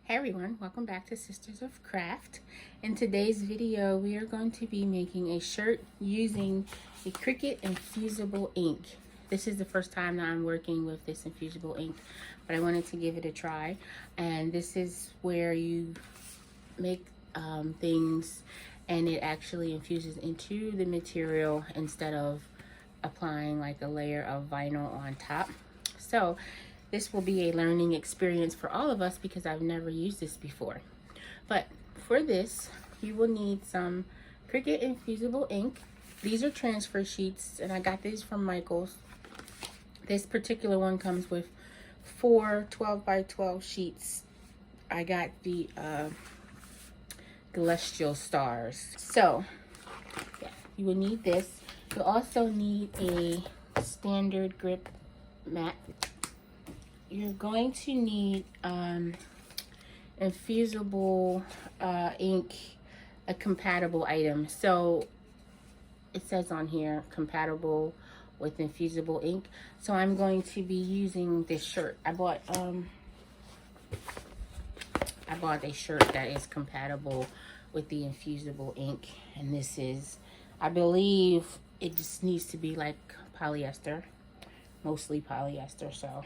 Hey everyone, welcome back to Sisters of Craft. In today's video, we are going to be making a shirt using the Cricut Infusible Ink. This is the first time that I'm working with this infusible ink, but I wanted to give it a try. And this is where you make things and it actually infuses into the material instead of applying like a layer of vinyl on top. So this will be a learning experience for all of us because I've never used this before. But for this, you will need some Cricut Infusible ink. These are transfer sheets, and I got these from Michael's. This particular one comes with 4 12 by 12 sheets. I got the celestial stars. So yeah, you will need this. You'll also need a standard grip mat. You're going to need infusible ink, a compatible item. So it says on here compatible with infusible ink. So I'm going to be using this shirt. I bought a shirt that is compatible with the infusible ink, and this is, I believe it just needs to be like polyester, mostly polyester. So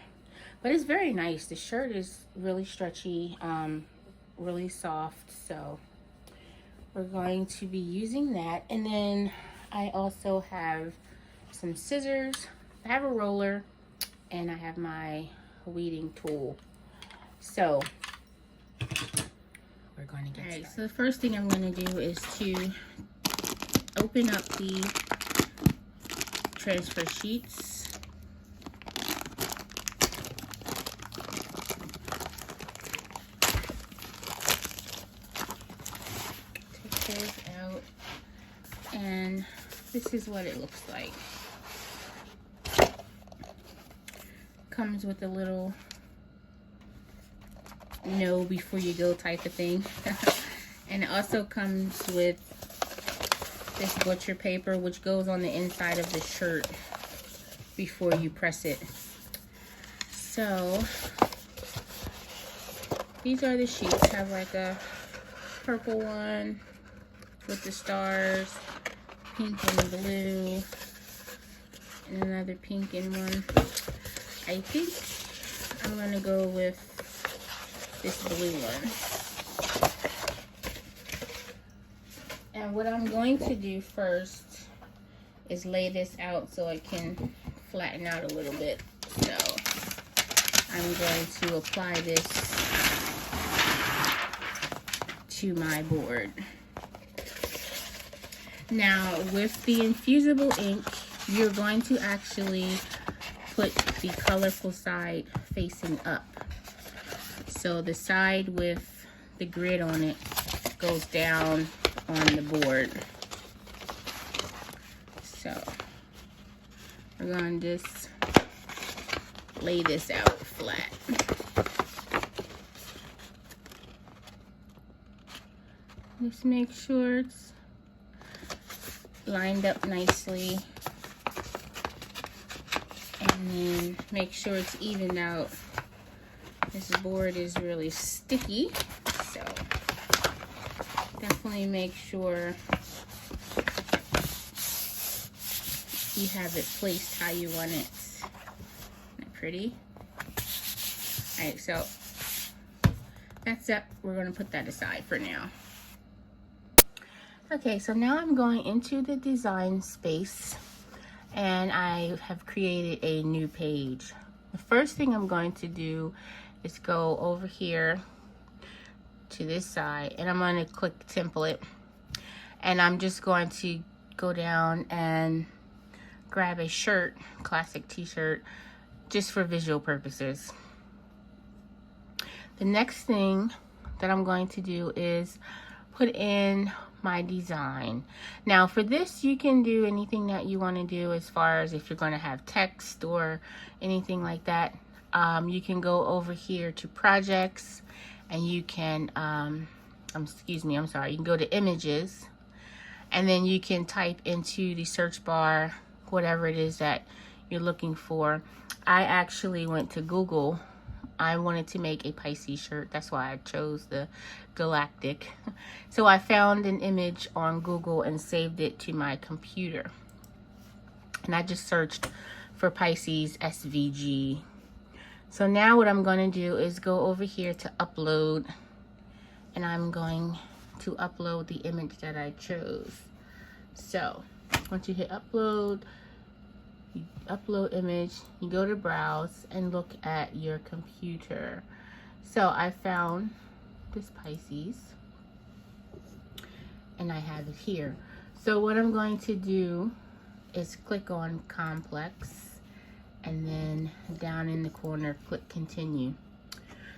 but it's very nice. The shirt is really stretchy, really soft. So we're going to be using that. And then I also have some scissors. I have a roller, and I have my weeding tool. So we're going to get started. So the first thing I'm going to do is to open up the transfer sheets. Out, and this is what it looks like. Comes with a little know before you go type of thing. And it also comes with this butcher paper, which goes on the inside of the shirt before you press it. So these are the sheets. Have like a purple one with the stars, pink and blue, and another pink and one. I think I'm gonna go with this blue one. And what I'm going to do first is lay this out so it can flatten out a little bit. So I'm going to apply this to my board. Now with the infusible ink, you're going to actually put the colorful side facing up. So the side with the grid on it goes down on the board. So we're going to just lay this out flat. Just make sure it's lined up nicely, and then make sure it's evened out. This board is really sticky, so definitely make sure you have it placed how you want it. Isn't that pretty? Alright, so that's it. We're going to put that aside for now. Okay, so now I'm going into the design space, and I have created a new page. The first thing I'm going to do is go over here to this side, and I'm going to click template, and I'm just going to go down and grab a shirt, classic t-shirt, just for visual purposes. The next thing that I'm going to do is put in my design. Now for this, you can do anything that you want to do as far as if you're going to have text or anything like that. You can go over here to projects, and you can you can go to images, and then you can type into the search bar whatever it is that you're looking for. I actually went to Google I wanted to make a Pisces shirt. That's why I chose the galactic. So I found an image on Google and saved it to my computer. And I just searched for Pisces SVG. So now what I'm going to do is go over here to upload. And I'm going to upload the image that I chose. So once you hit upload, you upload image, you go to browse and look at your computer. So I found this Pisces and I have it here. So what I'm going to do is click on complex and then down in the corner click continue.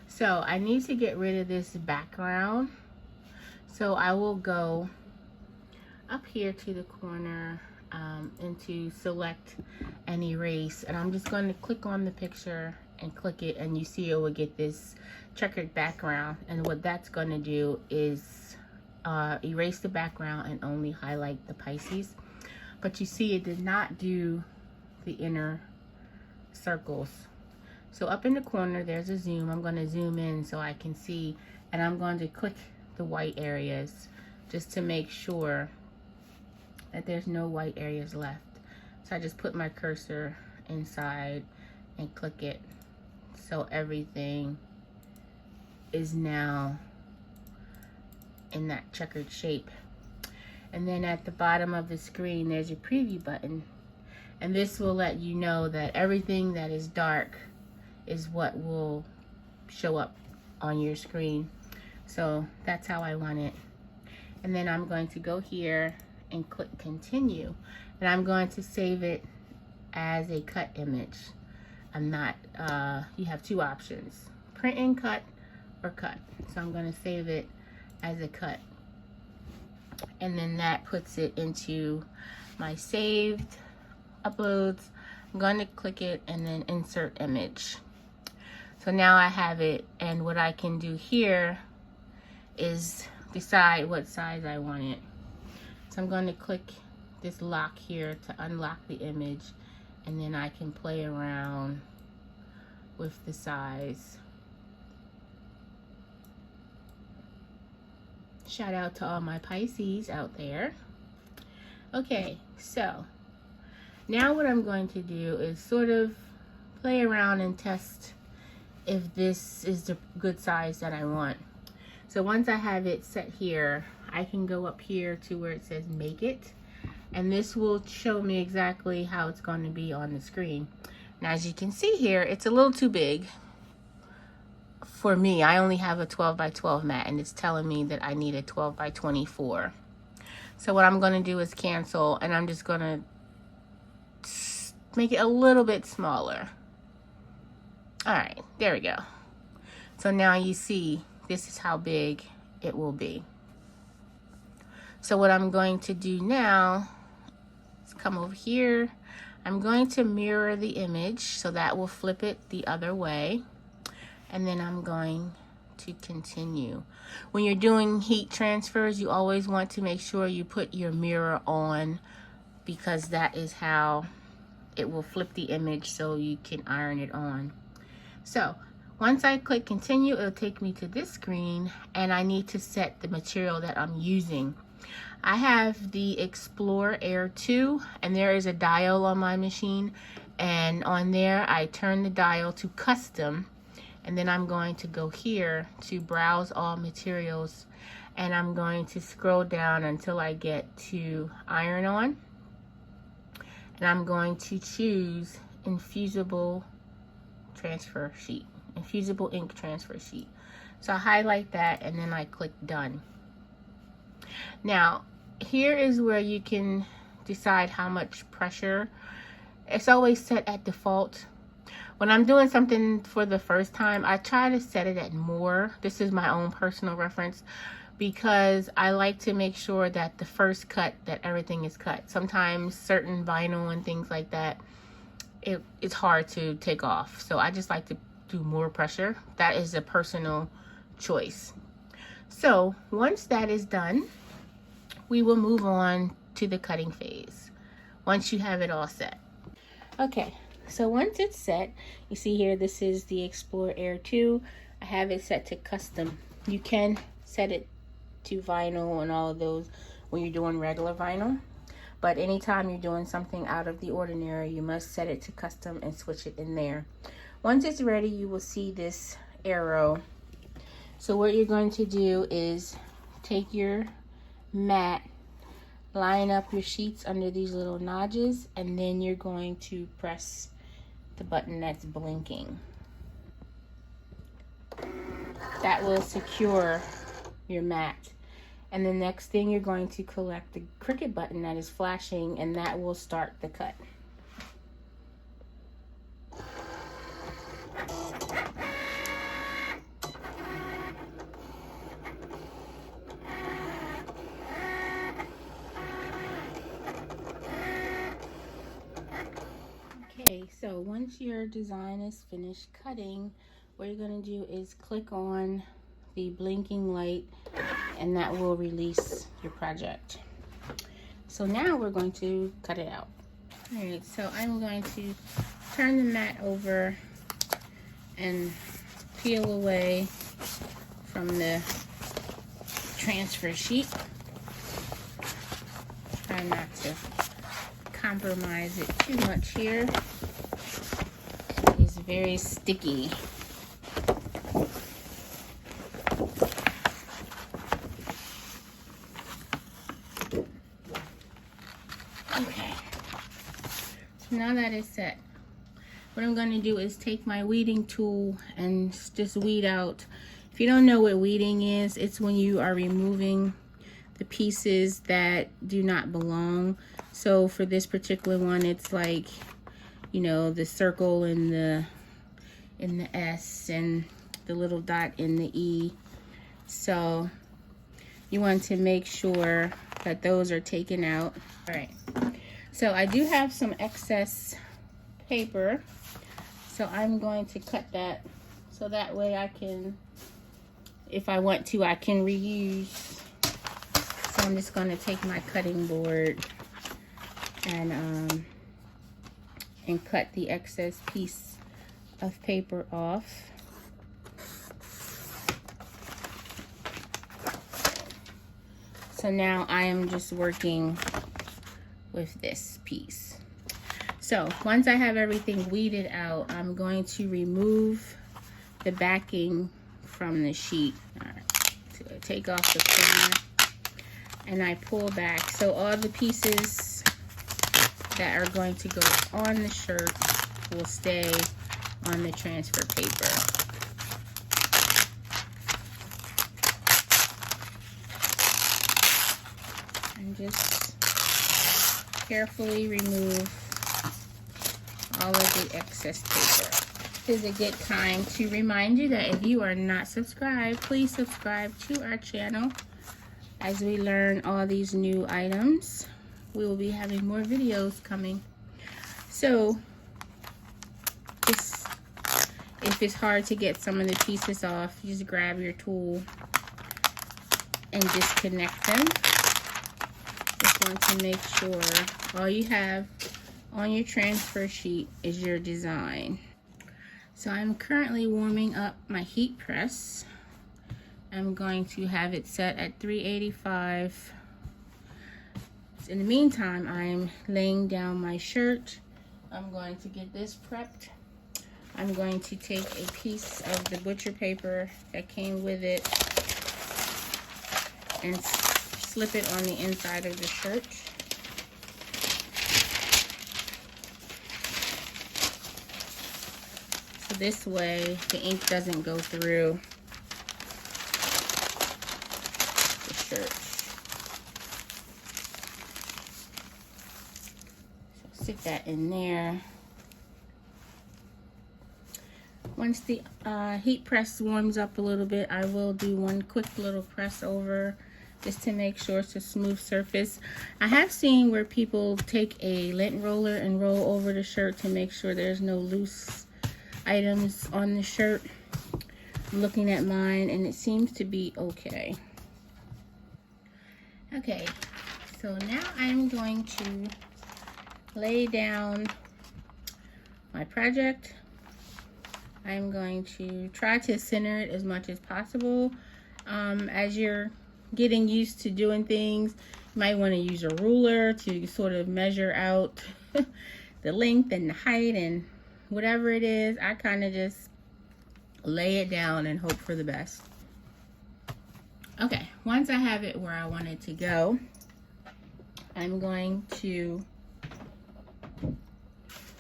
So I need to get rid of this background. So I will go up here to the corner and to select and erase, and I'm just going to click on the picture and click it, and you see it will get this checkered background. And what that's going to do is erase the background and only highlight the Pisces. But you see it did not do the inner circles. So up in the corner there's a zoom. I'm going to zoom in so I can see, and I'm going to click the white areas just to make sure that there's no white areas left. So I just put my cursor inside and click it, so everything is now in that checkered shape. And then at the bottom of the screen there's a preview button, and this will let you know that everything that is dark is what will show up on your screen. So that's how I want it. And then I'm going to go here and click continue, and I'm going to save it as a cut image. I'm not you have two options, print and cut or cut. So I'm going to save it as a cut, and then that puts it into my saved uploads. I'm going to click it and then insert image. So now I have it, and what I can do here is decide what size I want it. So I'm going to click this lock here to unlock the image, and then I can play around with the size. Shout out to all my Pisces out there. Okay, so now what I'm going to do is sort of play around and test if this is the good size that I want. So once I have it set here, I can go up here to where it says make it, and this will show me exactly how it's going to be on the screen. Now as you can see here, it's a little too big for me. I only have a 12 by 12 mat, and it's telling me that I need a 12 by 24. So what I'm going to do is cancel, and I'm just going to make it a little bit smaller. All right, there we go. So now you see this is how big it will be. So what I'm going to do now is come over here. I'm going to mirror the image, so that will flip it the other way. And then I'm going to continue. When you're doing heat transfers, you always want to make sure you put your mirror on, because that is how it will flip the image so you can iron it on. So once I click continue, it'll take me to this screen, and I need to set the material that I'm using. I have the Explore Air 2, and there is a dial on my machine, and on there I turn the dial to custom, and then I'm going to go here to browse all materials, and I'm going to scroll down until I get to iron on, and I'm going to choose Infusible transfer sheet, Infusible ink transfer sheet. So I highlight that, and then I click done. Now here is where you can decide how much pressure. It's always set at default. When I'm doing something for the first time, I try to set it at more. This is my own personal reference, because I like to make sure that the first cut, that everything is cut. Sometimes certain vinyl and things like that, it's hard to take off. So I just like to do more pressure. That is a personal choice. So once that is done, we will move on to the cutting phase once you have it all set. Okay, So once it's set, you see here, this is the Explore Air 2. I have it set to custom. You can set it to vinyl and all of those when you're doing regular vinyl. But anytime you're doing something out of the ordinary, you must set it to custom and switch it in there. Once it's ready, you will see this arrow. So what you're going to do is take your mat, line up your sheets under these little notches, and then you're going to press the button that's blinking. That will secure your mat. And the next thing, you're going to collect the Cricut button that is flashing, and that will start the cut. Okay, so once your design is finished cutting, what you're going to do is click on the blinking light, and that will release your project. So now we're going to cut it out. All right, so I'm going to turn the mat over and peel away from the transfer sheet. Try not to compromise it too much here. It's very sticky. Okay, so now that it's set, what I'm going to do is take my weeding tool and just weed out. If you don't know what weeding is, it's when you are removing the pieces that do not belong. So for this particular one, it's like, you know, the circle in the S and the little dot in the E. So you want to make sure that those are taken out. All right, so I do have some excess paper, so I'm going to cut that so that way I can, if I want to, I can reuse. So I'm just going to take my cutting board and cut the excess piece of paper off. So now I am just working with this piece. So once I have everything weeded out, I'm going to remove the backing from the sheet. All right, so I take off the corner and I pull back. So all the pieces that are going to go on the shirt will stay on the transfer paper. And just carefully remove all of the excess paper. This is a good time to remind you that if you are not subscribed, please subscribe to our channel as we learn all these new items. We will be having more videos coming. So just, if it's hard to get some of the pieces off, you just grab your tool and disconnect them. Just want to make sure all you have on your transfer sheet is your design. So I'm currently warming up my heat press. I'm going to have it set at 385. In the meantime, I'm laying down my shirt. I'm going to get this prepped. I'm going to take a piece of the butcher paper that came with it and slip it on the inside of the shirt. So this way the ink doesn't go through the shirt. So stick that in there. Once the heat press warms up a little bit, I will do one quick little press over just to make sure it's a smooth surface. I have seen where people take a lint roller and roll over the shirt to make sure there's no loose items on the shirt. I'm looking at mine and it seems to be okay. Okay, so now I'm going to lay down my project. I'm going to try to center it as much as possible. As you're getting used to doing things, you might want to use a ruler to sort of measure out the length and the height and whatever it is. I kind of just lay it down and hope for the best. Okay, once I have it where I want it to go, I'm going to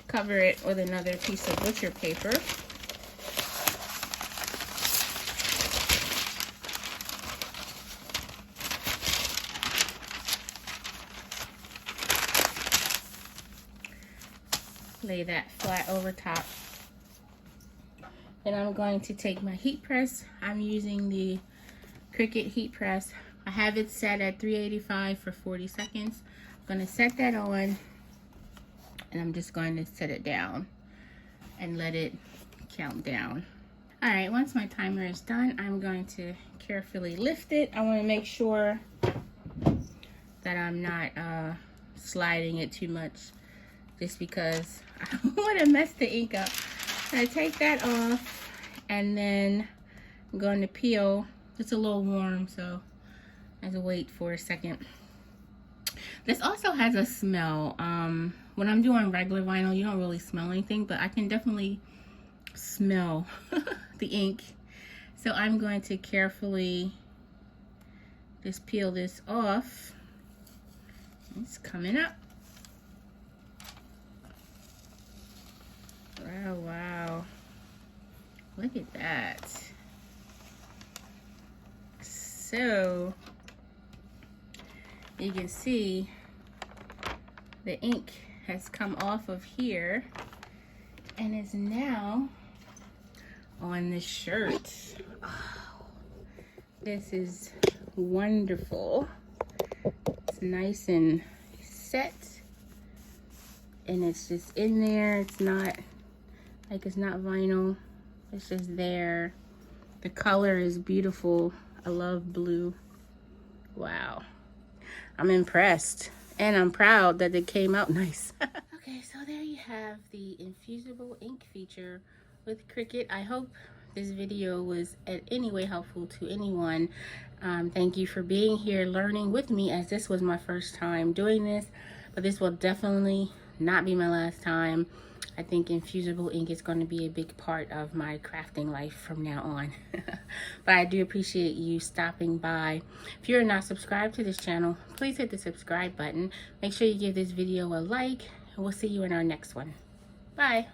cover it with another piece of butcher paper. Lay that flat over top. Then I'm going to take my heat press. I'm using the Cricut heat press. I have it set at 385 for 40 seconds. I'm going to set that on, and I'm just going to set it down and let it count down. All right, once my timer is done, I'm going to carefully lift it. I want to make sure that I'm not sliding it too much, just because I don't want to mess the ink up. I'm going to take that off, and then I'm going to peel. It's a little warm, so I have to wait for a second. This also has a smell. When I'm doing regular vinyl, you don't really smell anything, but I can definitely smell the ink. So I'm going to carefully just peel this off. It's coming up. Oh, wow. Look at that. So you can see the ink has come off of here and is now on the shirt. Oh, this is wonderful. It's nice and set, and it's just in there. It's not like it's not vinyl. It's just there. The color is beautiful. I love blue. Wow. I'm impressed, and I'm proud that it came out nice. Okay, so there you have the infusible ink feature with Cricut. I hope this video was in any way helpful to anyone. Thank you for being here learning with me, as this was my first time doing this, but this will definitely not be my last time. I think infusible ink is going to be a big part of my crafting life from now on. But I do appreciate you stopping by. If you're not subscribed to this channel, please hit the subscribe button. Make sure you give this video a like, and we'll see you in our next one. Bye.